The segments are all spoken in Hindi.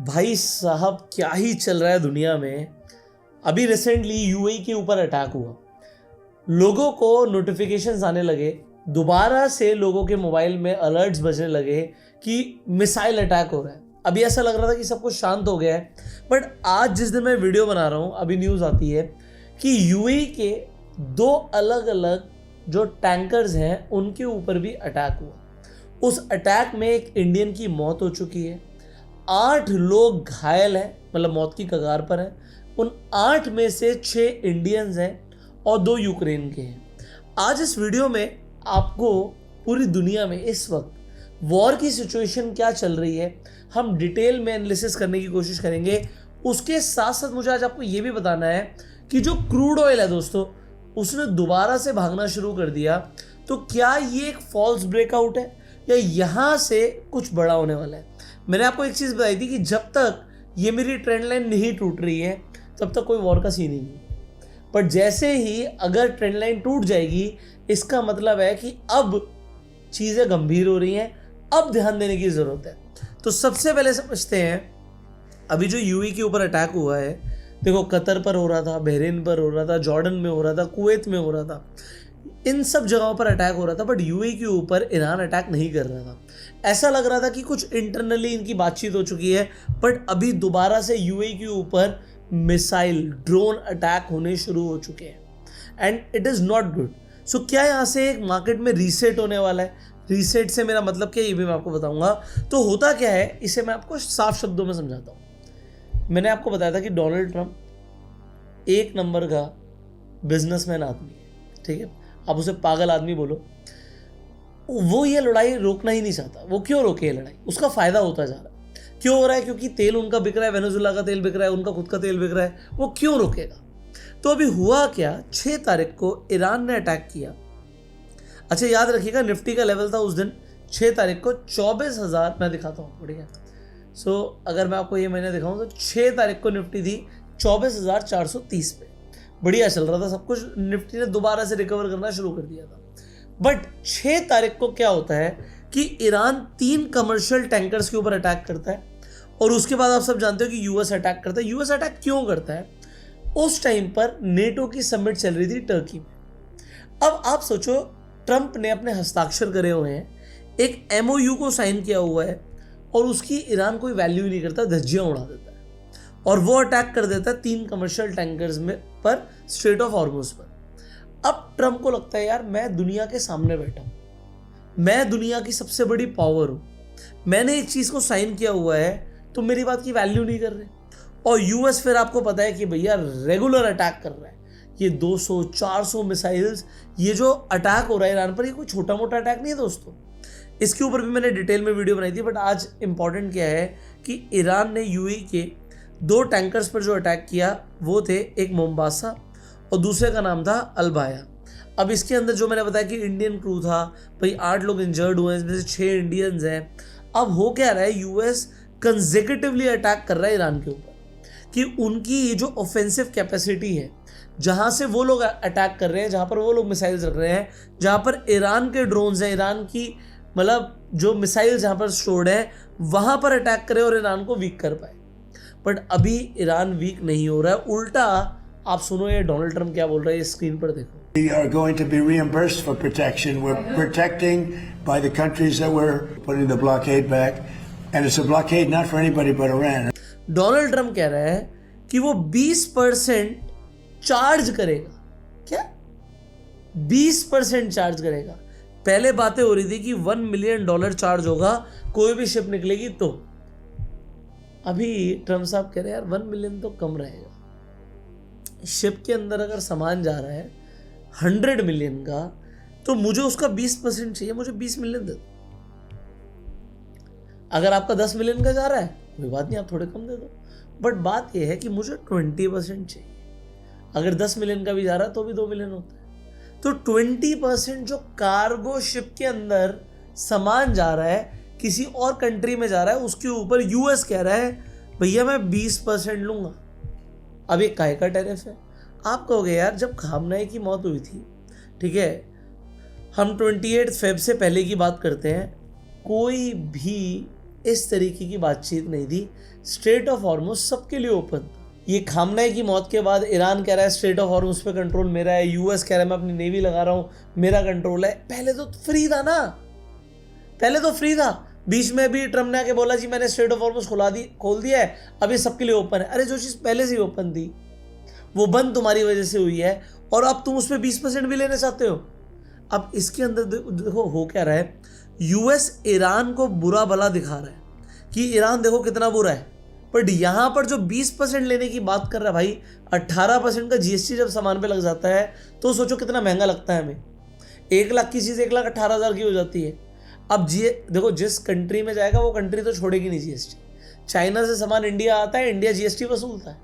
भाई साहब क्या ही चल रहा है दुनिया में। अभी रिसेंटली यूएई के ऊपर अटैक हुआ, लोगों को नोटिफिकेशंस आने लगे, दोबारा से लोगों के मोबाइल में अलर्ट्स बजने लगे कि मिसाइल अटैक हो रहा है। अभी ऐसा लग रहा था कि सब कुछ शांत हो गया है, बट आज जिस दिन मैं वीडियो बना रहा हूँ अभी न्यूज़ आती है कि यूएई के दो अलग अलग जो टैंकर्स हैं उनके ऊपर भी अटैक हुआ। उस अटैक में एक इंडियन की मौत हो चुकी है, 8 लोग घायल हैं, मतलब मौत की कगार पर हैं। उन 8 में से 6 इंडियंस हैं और 2 यूक्रेन के हैं। आज इस वीडियो में आपको पूरी दुनिया में इस वक्त वॉर की सिचुएशन क्या चल रही है हम डिटेल में एनालिसिस करने की कोशिश करेंगे। उसके साथ साथ मुझे आज आपको ये भी बताना है कि जो क्रूड ऑयल है दोस्तों, उसने दोबारा से भागना शुरू कर दिया, तो क्या ये एक फॉल्स ब्रेकआउट है या यहाँ से कुछ बड़ा होने वाला है। मैंने आपको एक चीज़ बताई थी कि जब तक ये मेरी ट्रेंड लाइन नहीं टूट रही है तब तक कोई वॉर का सीन ही नहीं है, पर जैसे ही अगर ट्रेंड लाइन टूट जाएगी इसका मतलब है कि अब चीज़ें गंभीर हो रही हैं, अब ध्यान देने की ज़रूरत है। तो सबसे पहले समझते हैं अभी जो यूएई के ऊपर अटैक हुआ है। देखो, कतर पर हो रहा था, बहरीन पर हो रहा था, जॉर्डन में हो रहा था, कुवैत में हो रहा था, इन सब जगहों पर अटैक हो रहा था, बट यूएई के ऊपर ईरान अटैक नहीं कर रहा था। ऐसा लग रहा था कि कुछ इंटरनली इनकी बातचीत हो चुकी है, बट अभी दोबारा से यूएई के ऊपर मिसाइल ड्रोन अटैक होने शुरू हो चुके हैं and it is not good. So क्या यहाँ से एक मार्केट में रीसेट होने वाला है? रीसेट से मेरा मतलब क्या, ये भी मैं आपको बताऊंगा। तो होता क्या है इसे मैं आपको साफ शब्दों में समझाता हूँ। मैंने आपको बताया था कि डोनाल्ड ट्रंप एक नंबर का बिजनेसमैन आदमी है, ठीक है, आप उसे पागल आदमी बोलो, वो ये लड़ाई रोकना ही नहीं चाहता। वो क्यों रोके ये लड़ाई? उसका फायदा होता जा रहा है। क्यों हो रहा है? क्योंकि तेल उनका बिक रहा है, वेनेजुएला का तेल बिक रहा है, उनका खुद का तेल बिक रहा है, वो क्यों रोकेगा? तो अभी हुआ क्या, 6 तारीख को ईरान ने अटैक किया। अच्छा याद रखिएगा, निफ्टी का लेवल था उस दिन 6 तारीख को 24,000, मैं दिखाता हूँ, बढ़िया। सो अगर मैं आपको ये महीने दिखाऊँ तो 6 तारीख को निफ्टी थी 24,430 पे, बढ़िया चल रहा था सब कुछ। निफ्टी ने दोबारा से रिकवर करना शुरू कर दिया था। बट 6 तारीख को क्या होता है कि ईरान 3 कमर्शियल टैंकर्स के ऊपर अटैक करता है और उसके बाद आप सब जानते हो कि यूएस अटैक करता है। यूएस अटैक क्यों करता है? उस टाइम पर नेटो की समिट चल रही थी टर्की में। अब आप सोचो, ट्रंप ने अपने हस्ताक्षर करे हुए हैं, एक एमओयू को साइन किया हुआ है और उसकी ईरान कोई वैल्यू ही नहीं करता, धज्जियां उड़ा देता है और वो अटैक कर देता है 3 कमर्शियल टैंकर्स में पर स्ट्रेट ऑफ हॉर्मुज पर। अब ट्रंप को लगता है यार मैं दुनिया के सामने बैठा हूं, मैं दुनिया की सबसे बड़ी पावर हूं, मैंने एक चीज को साइन किया हुआ है तो मेरी बात की वैल्यू नहीं कर रहे। और यूएस फिर आपको पता है कि भैया रेगुलर अटैक कर रहा है, ये 200-400 मिसाइल्स, ये जो अटैक हो रहा है ईरान पर, ये कोई छोटा मोटा अटैक नहीं है दोस्तों। इसके ऊपर भी मैंने डिटेल में वीडियो बनाई थी, बट आज इंपॉर्टेंट क्या है कि ईरान ने यूएई के 2 टैंकर्स पर जो अटैक किया वो थे, एक मोम्बासा और दूसरे का नाम था अल्बाया। अब इसके अंदर जो मैंने बताया कि इंडियन क्रू था, भाई 8 लोग इंजर्ड हुए हैं, इसमें से 6 इंडियंस हैं। अब हो क्या रहा है, यूएस कंसेक्यूटिवली अटैक कर रहा है ईरान के ऊपर कि उनकी ये जो ऑफेंसिव कैपेसिटी है, जहाँ से वो लोग अटैक कर रहे हैं, जहाँ पर वो लोग मिसाइल्स रख रहे हैं, जहाँ पर ईरान के ड्रोन्स हैं, ईरान की मतलब जो मिसाइल्स जहाँ पर स्टोर्ड हैं, वहाँ पर अटैक करें और ईरान को वीक कर पाए। बट अभी ईरान वीक नहीं हो रहा है, उल्टा आप सुनो ये डोनाल्ड ट्रंप क्या बोल रहे हैं, स्क्रीन पर देखो। We are going to be reimbursed for protection. We're protecting by the countries that we're putting the blockade back. And it's a blockade not for anybody but Iran. Donald Trump कह रहा है कि वो 20% चार्ज करेगा। क्या? 20% चार्ज करेगा। पहले बातें हो रही थी कि $1 मिलियन चार्ज होगा कोई भी शिप निकलेगी तो। अभी ट्रंप साहब कह रहे हैं यार 1 मिलियन तो कम रहेगा। शिप के अंदर अगर सामान जा रहा है 100 मिलियन का, तो मुझे उसका 20% चाहिए, मुझे 20 मिलियन दे दो। अगर आपका 10 मिलियन का जा रहा है कोई बात नहीं, आप थोड़े कम दे दो, बट बात यह है कि मुझे 20% चाहिए। अगर 10 मिलियन का भी जा रहा है तो भी 2 मिलियन होता है, तो 20% जो कार्गो शिप के अंदर सामान जा रहा है, किसी और कंट्री में जा रहा है, उसके ऊपर यूएस कह रहा है भैया मैं 20% लूंगा। अब ये काहे का टैरिफ है? आप कहोगे यार जब खामनेई की मौत हुई थी, ठीक है, हम 28 फेब से पहले की बात करते हैं, कोई भी इस तरीके की बातचीत नहीं थी। स्ट्रेट ऑफ हॉर्मुज सबके लिए ओपन। ये खामनेई की मौत के बाद ईरान कह रहा है स्ट्रेट ऑफ हॉर्मुज पे कंट्रोल मेरा है, यूएस कह रहा है मैं अपनी नेवी लगा रहा हूँ, मेरा कंट्रोल है। पहले तो फ्री था ना, पहले तो फ्री था। बीच में भी ट्रम्प ने आके बोला जी मैंने स्ट्रेट ऑफ हॉर्मुज खोल दिया है, अब ये सबके लिए ओपन है। अरे जो चीज़ पहले से ही ओपन थी वो बंद तुम्हारी वजह से हुई है, और अब तुम उस पर 20% भी लेना चाहते हो। अब इसके अंदर देखो हो क्या रहा है, यूएस ईरान को बुरा भला दिखा रहा है कि ईरान देखो कितना बुरा है, बट यहाँ पर जो 20% लेने की बात कर रहा है भाई, 18% का जीएसटी जब सामान पे लग जाता है तो सोचो कितना महंगा लगता है हमें। 1 लाख की चीज़ 1,18,000 की हो जाती है। अब देखो जिस कंट्री में जाएगा वो कंट्री तो छोड़ेगी नहीं जीएसटी। चाइना से सामान इंडिया आता है, इंडिया जीएसटी वसूलता है,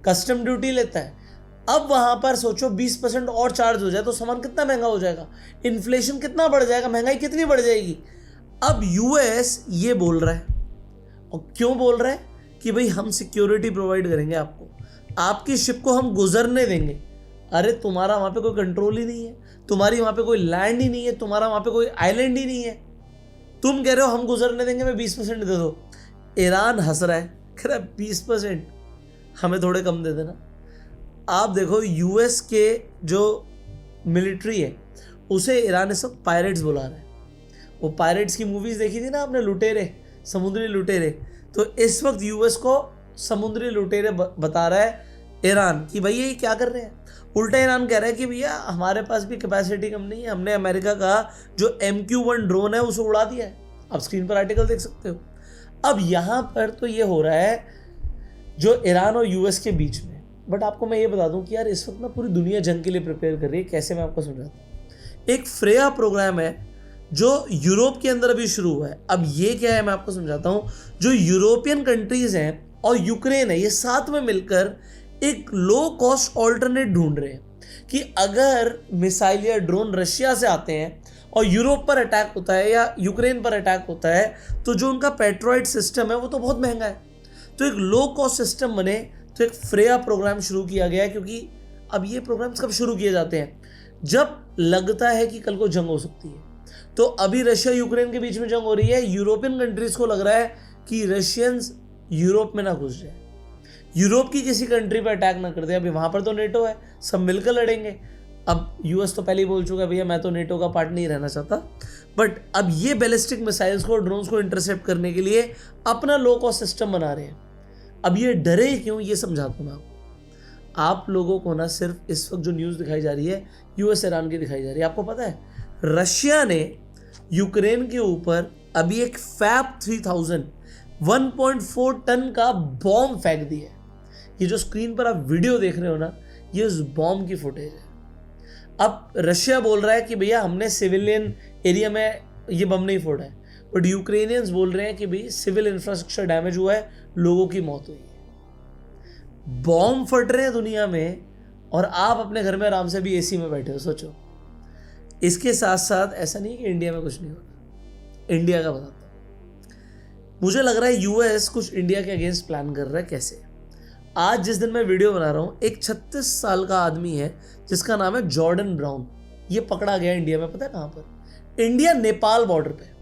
कस्टम ड्यूटी लेता है। अब वहाँ पर सोचो 20% और चार्ज हो जाए तो सामान कितना महंगा हो जाएगा, इन्फ्लेशन कितना बढ़ जाएगा, महंगाई कितनी बढ़ जाएगी। अब यूएस ये बोल रहा है, और क्यों बोल रहा है कि भाई हम सिक्योरिटी प्रोवाइड करेंगे आपको, आपकी शिप को हम गुजरने देंगे। अरे तुम्हारा वहाँ पे कोई कंट्रोल ही नहीं है, तुम्हारी वहाँ पे कोई लैंड ही नहीं है, तुम्हारा वहाँ पे कोई आइलैंड ही नहीं है, तुम कह रहे हो हम गुजरने देंगे, मैं 20% दे दो। ईरान हंस रहा है, कह रहा है 20% हमें थोड़े कम दे देना। आप देखो यूएस के जो मिलिट्री है उसे ईरान इस वक्त पायरेट्स बुला रहा है। वो पायरेट्स की मूवीज़ देखी थी ना आपने, लुटेरे, समुद्री लुटेरे। तो इस वक्त यूएस को समुद्री लुटेरे बता रहा है ईरान कि भैया ये क्या कर रहे हैं। उल्टा ईरान कह रहा है कि भैया हमारे पास भी कैपेसिटी कम नहीं है, हमने अमेरिका का जो MQ-1 ड्रोन है उसे उड़ा दिया है। आप स्क्रीन पर आर्टिकल देख सकते हो। अब यहाँ पर तो ये हो रहा है जो ईरान और यूएस के बीच में। बट आपको मैं ये बता दूं कि यार इस वक्त ना पूरी दुनिया जंग के लिए प्रिपेयर कर रही है। कैसे, मैं आपको समझाता हूँ। एक फ्रेया प्रोग्राम है जो यूरोप के अंदर अभी शुरू हुआ है। अब ये क्या है मैं आपको समझाता हूँ। जो यूरोपियन कंट्रीज हैं और यूक्रेन है, ये साथ में मिलकर एक लो कॉस्ट ऑल्टरनेट ढूंढ रहे हैं कि अगर मिसाइल या ड्रोन रशिया से आते हैं और यूरोप पर अटैक होता है या यूक्रेन पर अटैक होता है तो जो उनका पेट्रॉइड सिस्टम है वो तो बहुत महंगा है। तो एक लो कॉस्ट सिस्टम बने, तो एक फ्रेया प्रोग्राम शुरू किया गया है। क्योंकि अब ये प्रोग्राम्स कब शुरू किए जाते हैं, जब लगता है कि कल को जंग हो सकती है। तो अभी रशिया यूक्रेन के बीच में जंग हो रही है, यूरोपियन कंट्रीज को लग रहा है कि रशियंस यूरोप में ना घुस जाए, यूरोप की किसी कंट्री पर अटैक ना कर दे। अभी वहां पर तो नेटो है, सब मिलकर लड़ेंगे। अब यूएस तो पहले ही बोल चुका है भैया मैं तो नेटो का पार्ट नहीं रहना चाहता। बट अब ये बैलिस्टिक मिसाइल्स को, ड्रोन्स को इंटरसेप्ट करने के लिए अपना लो कॉस्ट सिस्टम बना रहे हैं। अब ये डरे क्यों, ये समझाता हूँ मैं आपको। आप लोगों को ना सिर्फ इस वक्त जो न्यूज़ दिखाई जा रही है यूएस ईरान की दिखाई जा रही है। आपको पता है रशिया ने यूक्रेन के ऊपर अभी एक फैब 3000 1.4 टन का बॉम्ब फेंक दिया है। ये जो स्क्रीन पर आप वीडियो देख रहे हो ना, ये उस बॉम्ब की फुटेज है। अब रशिया बोल रहा है कि भैया हमने सिविलियन एरिया में ये बम नहीं फोड़ा है, बट यूक्रेनियंस बोल रहे हैं कि भाई सिविल इंफ्रास्ट्रक्चर डैमेज हुआ है, लोगों की मौत हुई है। बॉम्ब फट रहे हैं दुनिया में और आप अपने घर में आराम से भी एसी में बैठे हो। सोचो। इसके साथ साथ ऐसा नहीं कि इंडिया में कुछ नहीं हो रहा। इंडिया का बताता हूँ। मुझे लग रहा है यूएस कुछ इंडिया के अगेंस्ट प्लान कर रहा है। कैसे? आज जिस दिन मैं वीडियो बना रहा हूँ, एक 36 साल का आदमी है जिसका नाम है जॉर्डन ब्राउन। ये पकड़ा गया इंडिया में, पता है कहाँ पर? इंडिया नेपाल बॉर्डर पे।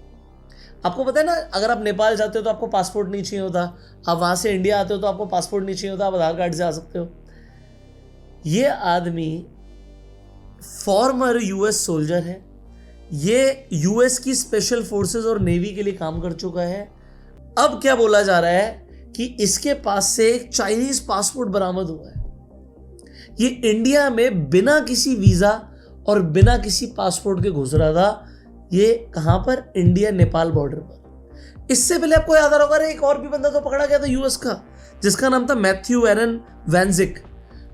आपको पता है ना, अगर आप नेपाल जाते हो तो आपको पासपोर्ट नहीं चाहिए होता, आप वहाँ से इंडिया आते हो तो आपको पासपोर्ट नहीं चाहिए होता, आप आधार कार्ड से आ सकते हो। ये आदमी फॉर्मर यूएस सोल्जर है। ये यूएस की स्पेशल फोर्सेस और नेवी के लिए काम कर चुका है। अब क्या बोला जा रहा है कि इसके पास से एक चाइनीज पासपोर्ट बरामद हुआ है। ये इंडिया में बिना किसी वीजा और बिना किसी पासपोर्ट के घुस रहा था। ये कहां पर? इंडिया नेपाल बॉर्डर पर। इससे पहले आपको याद आ रहा होगा एक और भी बंदा तो पकड़ा गया था यूएस का, जिसका नाम था मैथ्यू एरन वैनजिक,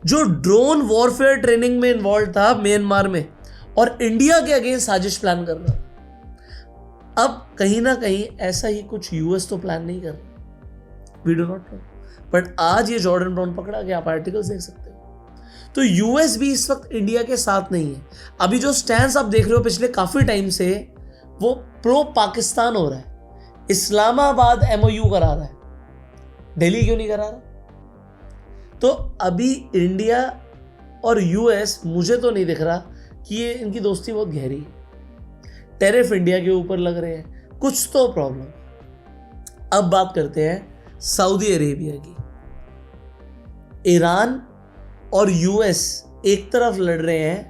जो ड्रोन वॉरफेयर ट्रेनिंग में इन्वॉल्व था म्यांमार में और इंडिया के अगेंस्ट साजिश प्लान कर रहा था। अब कहीं ना कहीं ऐसा ही कुछ यूएस तो प्लान नहीं कर रहा, we do not know. But आज ये जॉर्डन ब्राउन पकड़ा गया, आप आर्टिकल्स देख सकते हो। तो यूएस भी इस वक्त इंडिया के साथ नहीं है। अभी जो स्टैंड आप देख रहे हो पिछले काफी टाइम से, वो प्रो पाकिस्तान हो रहा है। इस्लामाबाद MOU करा रहा है, दिल्ली क्यों नहीं करा रहा? तो अभी इंडिया और यूएस, मुझे तो नहीं दिख रहा कि ये इनकी दोस्ती बहुत गहरी है। टेरिफ इंडिया के ऊपर लग रहे हैं, कुछ तो प्रॉब्लम। अब बात करते हैं सऊदी अरेबिया की। ईरान और यूएस एक तरफ लड़ रहे हैं।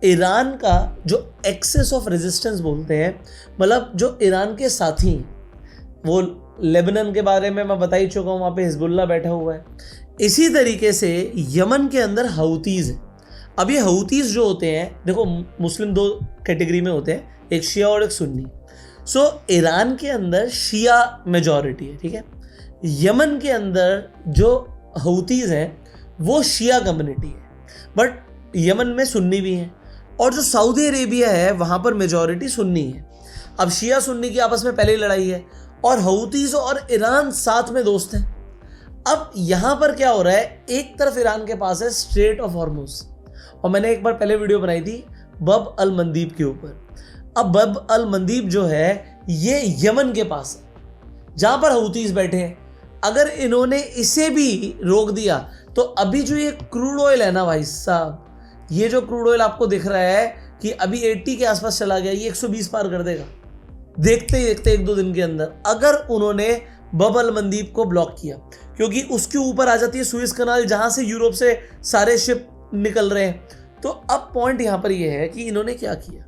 ईरान का जो एक्सेस ऑफ रेजिस्टेंस बोलते हैं, मतलब जो ईरान के साथी, वो लेबनान के बारे में मैं बता ही चुका हूँ, वहाँ पे हिजबुल्लाह बैठा हुआ है। इसी तरीके से यमन के अंदर हौतीज़ है। अब ये हौतीज़ जो होते हैं, देखो मुस्लिम दो कैटेगरी में होते हैं, एक शिया और एक सुन्नी। सो ईरान के अंदर शिया मेजॉरिटी है, ठीक है। यमन के अंदर जो हौतीज़ हैं वो शिया कम्युनिटी है, बट यमन में सुन्नी भी हैं। और जो सऊदी अरेबिया है वहाँ पर मेजॉरिटी सुन्नी है। अब शिया सुन्नी की आपस में पहले ही लड़ाई है और हौतीज़ और ईरान साथ में दोस्त हैं। अब यहाँ पर क्या हो रहा है, एक तरफ ईरान के पास है स्ट्रेट ऑफ हॉर्मुज़, और मैंने एक बार पहले वीडियो बनाई थी बब अल मंदीब के ऊपर। अब बब अल मंदीब जो है ये यमन के पास है जहाँ पर हौतीज़ बैठे हैं। अगर इन्होंने इसे भी रोक दिया तो अभी जो ये क्रूड ऑयल है ना भाई साहब, ये जो क्रूड ऑयल आपको दिख रहा है कि अभी 80 के आसपास चला गया, ये 120 पार कर देगा देखते ही देखते 1-2 दिन के अंदर, अगर उन्होंने बब अल मंदीब को ब्लॉक किया, क्योंकि उसके ऊपर आ जाती है सुएज कनाल जहां से यूरोप से सारे शिप निकल रहे हैं। तो अब पॉइंट यहां पर यह है कि इन्होंने क्या किया,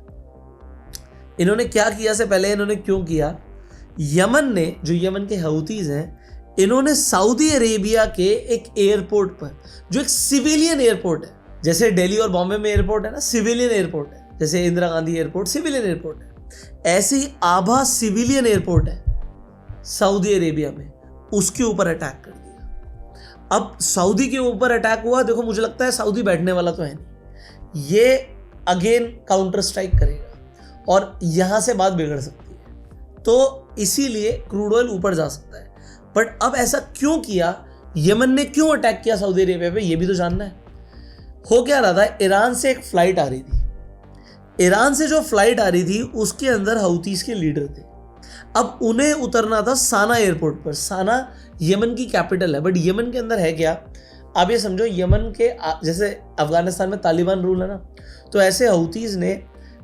इन्होंने क्या किया से पहले इन्होंने क्यों किया। यमन ने, जो यमन के हौतीज़ हैं, इन्होंने सऊदी अरेबिया के एक एयरपोर्ट पर, जो एक सिविलियन एयरपोर्ट है, जैसे दिल्ली और बॉम्बे में एयरपोर्ट है ना, सिविलियन एयरपोर्ट है, जैसे Indira Gandhi airport civilian airport है, ऐसे ही आभा सिविलियन एयरपोर्ट है सऊदी अरेबिया में, उसके ऊपर अटैक कर दिया। अब सऊदी के ऊपर अटैक हुआ, देखो मुझे लगता है सऊदी बैठने वाला तो है नहीं, ये अगेन काउंटर स्ट्राइक करेगा और यहां से बात बिगड़ सकती है, तो इसीलिए क्रूड ऑयल ऊपर जा सकता है। बट अब ऐसा क्यों किया, यमन ने क्यों अटैक किया सऊदी अरेबिया पे, ये भी तो जानना है। हो क्या रहा था, ईरान से एक फ्लाइट आ रही थी, ईरान से जो फ्लाइट आ रही थी उसके अंदर हौतीज़ के लीडर थे। अब उन्हें उतरना था साना एयरपोर्ट पर। साना यमन की कैपिटल है, बट यमन के अंदर है क्या, आप ये समझो यमन के जैसे अफगानिस्तान में तालिबान रूल है ना, तो ऐसे हौतीज़ ने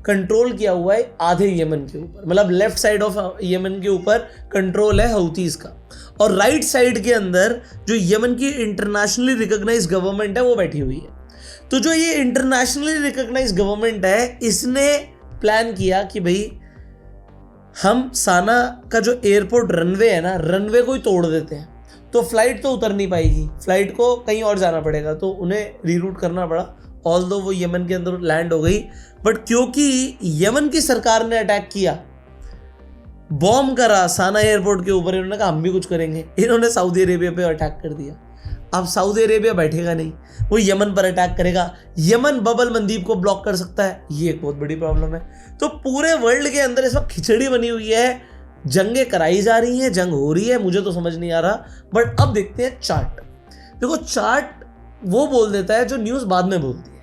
कंट्रोल किया हुआ है आधे यमन के ऊपर, मतलब लेफ्ट साइड ऑफ यमन के ऊपर कंट्रोल है हौतीज़ का, और राइट साइड के अंदर जो यमन की इंटरनेशनली रिकॉग्नाइज गवर्नमेंट है वो बैठी हुई है। तो जो ये इंटरनेशनली रिकॉग्नाइज गवर्नमेंट है, इसने प्लान किया कि भाई हम साना का जो एयरपोर्ट रनवे है ना, रनवे को ही तोड़ देते हैं, तो फ्लाइट तो उतर नहीं पाएगी, फ्लाइट को कहीं और जाना पड़ेगा, तो उन्हें रीरूट करना पड़ा। ऑल्दो वो यमन के अंदर लैंड हो गई, बट क्योंकि यमन की सरकार ने अटैक किया, बॉम्ब करा साना एयरपोर्ट के ऊपर, इन्होंने कहा हम भी कुछ करेंगे, इन्होंने सऊदी अरेबिया पे अटैक कर दिया। अब सऊदी अरेबिया बैठेगा नहीं, वो यमन पर अटैक करेगा, यमन बब अल मंदीब को ब्लॉक कर सकता है, ये एक बहुत बड़ी प्रॉब्लम है। तो पूरे वर्ल्ड के अंदर इस वक्त खिचड़ी बनी हुई है, जंगें कराई जा रही हैं, जंग हो रही है, मुझे तो समझ नहीं आ रहा। बट अब देखते हैं चार्ट। देखो चार्ट वो बोल देता है जो न्यूज़ बाद में बोलती है।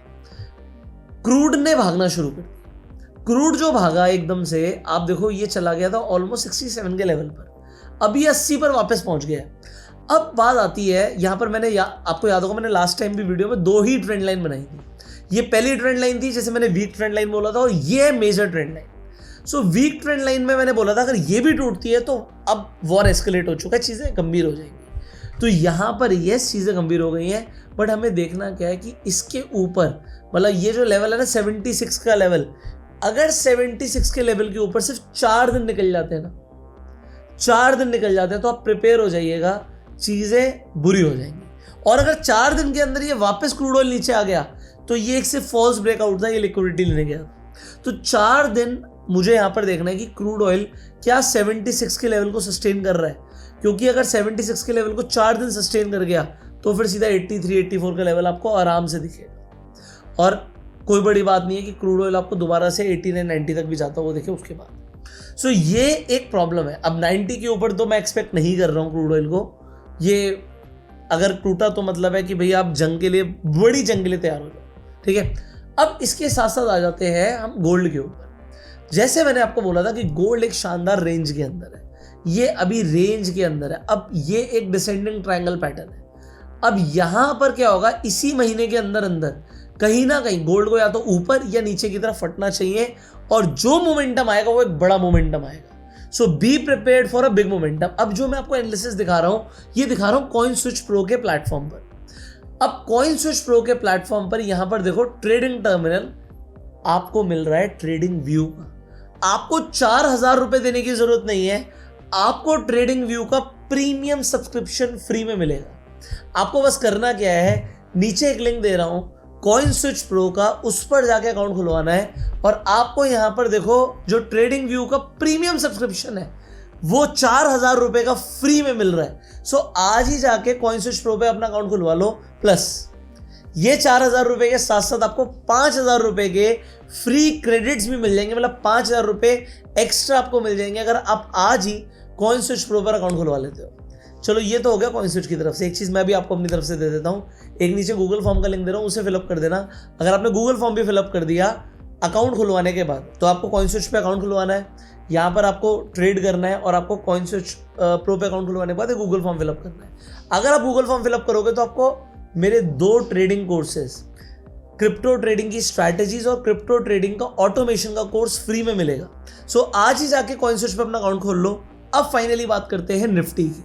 क्रूड ने भागना शुरू कर दिया, क्रूड जो भागा एकदम से, आप देखो ये चला गया था ऑलमोस्ट 67 के लेवल पर, अभी 80 पर वापस पहुंच गया। अब बात आती है यहाँ पर, मैंने आपको याद होगा मैंने लास्ट टाइम भी वीडियो में 2 ही ट्रेंड लाइन बनाई थी। ये पहली ट्रेंड लाइन थी, जैसे मैंने वीक ट्रेंड लाइन बोला था, और ये है major trend line. So weak trend line में मैंने बोला था अगर ये भी टूटती है तो अब वॉर एस्केलेट हो चुका है, चीज़ें गंभीर हो जाएंगी। तो यहाँ पर ये चीज़ें गंभीर हो गई हैं, बट हमें देखना क्या है कि इसके ऊपर, मतलब ये जो लेवल है ना 76 का लेवल, अगर 76 के लेवल के ऊपर सिर्फ 4 दिन निकल जाते हैं ना, 4 दिन निकल जाते हैं, तो आप प्रिपेयर हो जाइएगा, चीज़ें बुरी हो जाएंगी। और अगर 4 दिन के अंदर ये वापस क्रूड ऑयल नीचे आ गया तो ये एक सिर्फ फॉल्स ब्रेकआउट था, ये लिक्विडिटी लेने गया। तो 4 दिन मुझे यहाँ पर देखना है कि क्रूड ऑयल क्या 76 के लेवल को सस्टेन कर रहा है, क्योंकि अगर 76 के लेवल को 4 दिन सस्टेन कर गया तो फिर सीधा 83-84 का लेवल आपको आराम से दिखेगा। और कोई बड़ी बात नहीं है कि क्रूड ऑयल आपको दोबारा से 89-90 तक भी जाता हो, वो देखिए उसके बाद। सो ये एक प्रॉब्लम है। अब 90 के ऊपर तो मैं एक्सपेक्ट नहीं कर रहा हूँ क्रूड ऑयल को, ये अगर टूटा तो मतलब है कि भैया आप जंग के लिए, बड़ी जंग के लिए तैयार हो जाओ, ठीक है। अब इसके साथ साथ आ जाते हैं हम गोल्ड के ऊपर। जैसे मैंने आपको बोला था कि गोल्ड एक शानदार रेंज के अंदर है, ये अभी रेंज के अंदर है। अब ये एक डिसेंडिंग ट्रायंगल पैटर्न है। अब यहां पर क्या होगा, इसी महीने के अंदर अंदर कहीं ना कहीं गोल्ड को या तो ऊपर या नीचे की तरफ फटना चाहिए, और जो मोमेंटम आएगा वो एक बड़ा मोमेंटम आएगा। So be prepared for a big momentum. अब जो मैं आपको एनालिसिस दिखा रहा हूं, ये दिखा रहा हूं कॉइन स्विच प्रो के प्लेटफॉर्म पर। अब कॉइन स्विच प्रो के प्लेटफॉर्म पर यहां पर देखो ट्रेडिंग टर्मिनल आपको मिल रहा है ट्रेडिंग व्यू का। आपको 4,000 रुपए देने की जरूरत नहीं है, आपको ट्रेडिंग व्यू का प्रीमियम सब्सक्रिप्शन फ्री में मिलेगा। आपको बस करना क्या है, नीचे एक लिंक दे रहा हूं कॉइन स्विच प्रो का, उस पर जाके अकाउंट खुलवाना है और आपको यहां पर देखो जो ट्रेडिंग व्यू का प्रीमियम सब्सक्रिप्शन है वो 4,000 रुपए का फ्री में मिल रहा है। सो आज ही जाके कॉइन स्विच प्रो पे अपना अकाउंट खुलवा लो। प्लस ये 4,000 रुपए के साथ साथ आपको 5,000 रुपए के फ्री क्रेडिट्स भी मिल जाएंगे, मतलब 5,000 रुपए एक्स्ट्रा आपको मिल जाएंगे अगर आप आज ही कॉइन स्विच प्रो पर अकाउंट खुलवा लेते हो। चलो ये तो हो गया कॉइन स्विच की तरफ से। एक चीज़ मैं भी आपको अपनी तरफ से दे देता हूँ, एक नीचे गूगल फॉर्म का लिंक दे रहा हूँ, उसे फिलअप कर देना। अगर आपने गूगल फॉर्म भी फिलअप कर दिया अकाउंट खुलवाने के बाद, तो आपको कॉइन स्विच पे अकाउंट खुलवाना है, यहाँ पर आपको ट्रेड करना है और आपको कॉइन स्विच प्रो पे अकाउंट खुलवाने के बाद गूगल फॉर्म फिलअप करना है। अगर आप गूगल फॉर्म फिलअप करोगे तो आपको मेरे 2 ट्रेडिंग कोर्सेज, क्रिप्टो ट्रेडिंग की स्ट्रैटेजीज और क्रिप्टो ट्रेडिंग का ऑटोमेशन का कोर्स फ्री में मिलेगा। सो आज ही जाके कॉइन स्विच पे अपना अकाउंट खोल लो। अब फाइनली बात करते हैं निफ्टी की।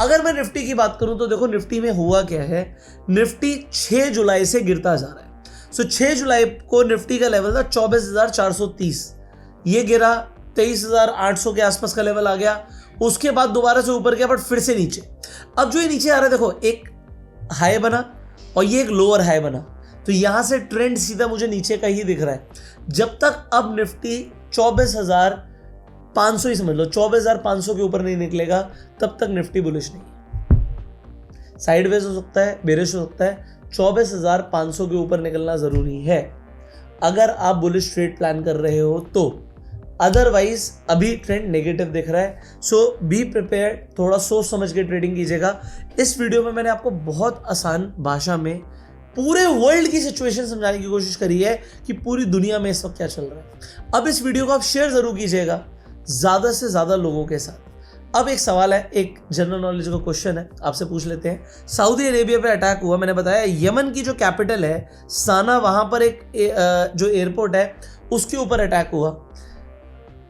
अगर मैं निफ्टी की बात करूं तो देखो निफ्टी में हुआ क्या है, निफ्टी 6 जुलाई से गिरता जा रहा है। सो 6 जुलाई को निफ्टी का लेवल था 24,430, ये गिरा 23,800 के आसपास का लेवल आ गया, उसके बाद दोबारा से ऊपर गया बट फिर से नीचे। अब जो ये नीचे आ रहा है देखो, एक हाई बना और ये एक लोअर हाई बना, तो यहां से ट्रेंड सीधा मुझे नीचे का ही दिख रहा है। जब तक अब निफ्टी 24,500 ही समझ लो, 24,500 के ऊपर नहीं निकलेगा तब तक निफ्टी बुलिश नहीं है। साइडवेज हो सकता है, बेरिश हो सकता है, 24,500 के ऊपर निकलना जरूरी है अगर आप बुलिश ट्रेड प्लान कर रहे हो तो। अदरवाइज अभी ट्रेंड नेगेटिव दिख रहा है। सो बी प्रिपेयर्ड, थोड़ा सोच समझ के ट्रेडिंग कीजिएगा। इस वीडियो में मैंने आपको बहुत आसान भाषा में पूरे वर्ल्ड की सिचुएशन समझाने की कोशिश करी है कि पूरी दुनिया में इस वक्त क्या चल रहा है। अब इस वीडियो को आप शेयर जरूर कीजिएगा ज्यादा से ज्यादा लोगों के साथ। अब एक सवाल है, एक जनरल नॉलेज का क्वेश्चन है, आपसे पूछ लेते हैं। सऊदी अरेबिया पे अटैक हुआ, मैंने बताया यमन की जो कैपिटल है साना, वहां पर एक जो एयरपोर्ट है उसके ऊपर अटैक हुआ।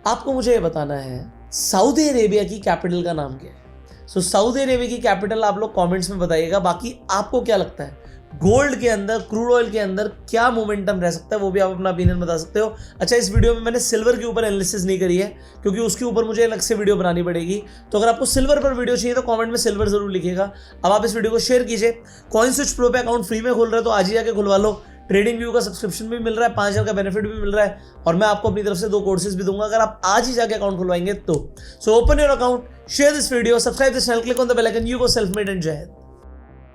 आपको मुझे ये बताना है सऊदी अरेबिया की कैपिटल का नाम क्या है। सो सऊदी अरेबिया की कैपिटल आप लोग कमेंट्स में बताइएगा। बाकी आपको क्या लगता है गोल्ड के अंदर, क्रूड ऑयल के अंदर क्या मोमेंटम रह सकता है, वो भी आप अपना ओपिनियन बता सकते हो। अच्छा, इस वीडियो में मैंने सिल्वर के ऊपर एनालिसिस नहीं करी है क्योंकि उसके ऊपर मुझे अलग से वीडियो बनानी पड़ेगी। तो अगर आपको सिल्वर पर वीडियो चाहिए तो कमेंट में सिल्वर जरूर लिखिएगा। अब आप इस वीडियो को शेयर कीजिए। कॉइन स्विच प्रो पे अकाउंट फ्री में खोल रहे हो तो आज ही जाके खुलवा लो। ट्रेडिंग व्यू का सब्सक्रिप्शन भी मिल रहा है, 5,000 का बेनिफिट भी मिल रहा है और मैं आपको अपनी तरफ से 2 कोर्सेज भी दूंगा अगर आप आज ही जाके अकाउंट खुलवाएंगे तो। So open your account, share this video, subscribe this channel, click on the bell icon. You go self made and Jai Hind.